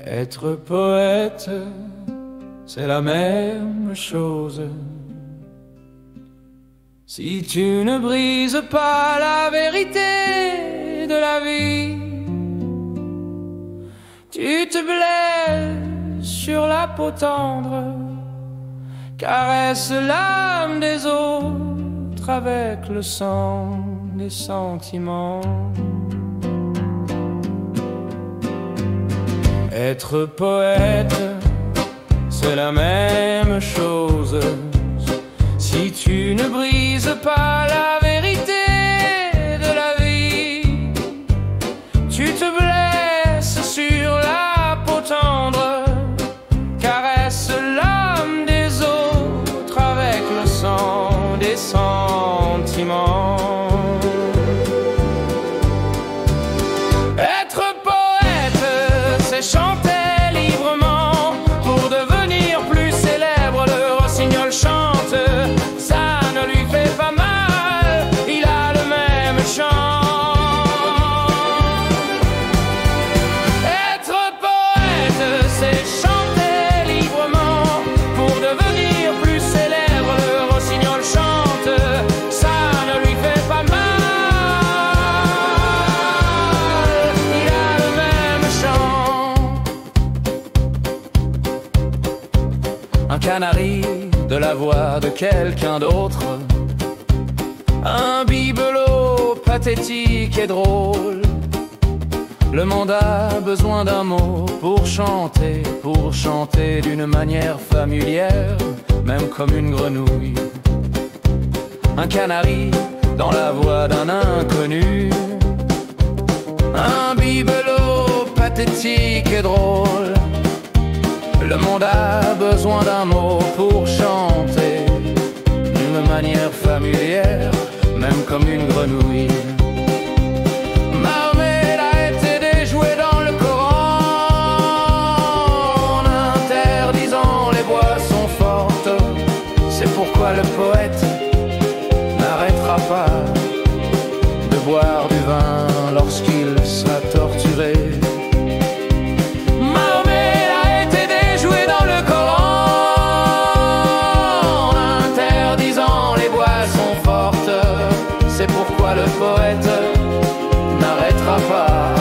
Être poète, c'est la même chose. Si tu ne brises pas la vérité de la vie, tu te blesses sur la peau tendre, caresse l'âme des autres avec le sang des sentiments. Être poète, c'est la même chose. Si tu ne brises pas la vérité de la vie, tu te blesses sur la peau tendre, caresse l'âme des autres avec le sang des sentiments. Être poète, c'est chanter librement pour devenir plus célèbre. Le rossignol chante, ça ne lui fait pas mal, il a le même chant. Être poète, c'est chanter librement pour devenir plus célèbre. Le rossignol chante, ça ne lui fait pas mal, il a le même chant. Un canari de la voix de quelqu'un d'autre, un bibelot pathétique et drôle. Le monde a besoin d'un mot pour chanter d'une manière familière, même comme une grenouille. Un canari dans la voix d'un inconnu, un bibelot pathétique et drôle. Le monde a besoin d'un mot pour chanter d'une manière familière, même comme une grenouille. Mahomet a été déjoué dans le Coran, interdisant les boissons fortes. C'est pourquoi le poète n'arrêtera pas de boire du vin lorsqu'il sera torturé. C'est pourquoi le poète n'arrêtera pas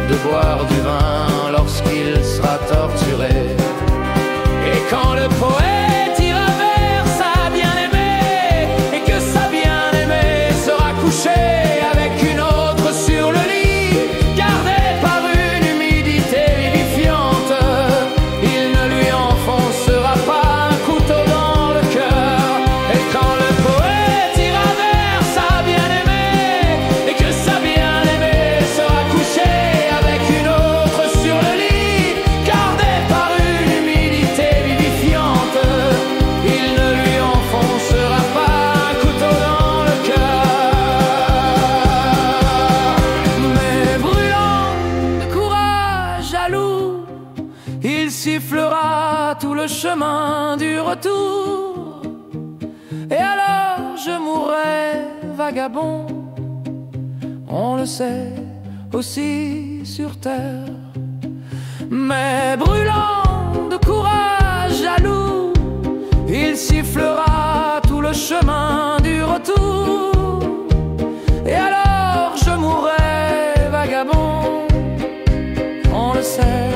de boire du vin lorsqu'il sera torturé. Et quand le poète ira vers sa bien-aimée et que sa bien-aimée sera couchée avec une autre sur le lit, gardé par une humidité vivifiante, il ne lui enfoncera pas un couteau dans le cœur. Et quand le poète ira vers sa bien-aimée et que sa bien-aimée sera couchée avec une autre sur le lit, gardé par une humidité vivifiante, il ne lui enfoncera pas un couteau dans le cœur. Mais brûlant de courage, jaloux, il sifflera tout le chemin du retour. Et alors je mourrai vagabond, on le sait aussi sur terre. Mais brûlant de courage, jaloux, il sifflera tout le chemin du retour. Et alors je mourrai vagabond, on le sait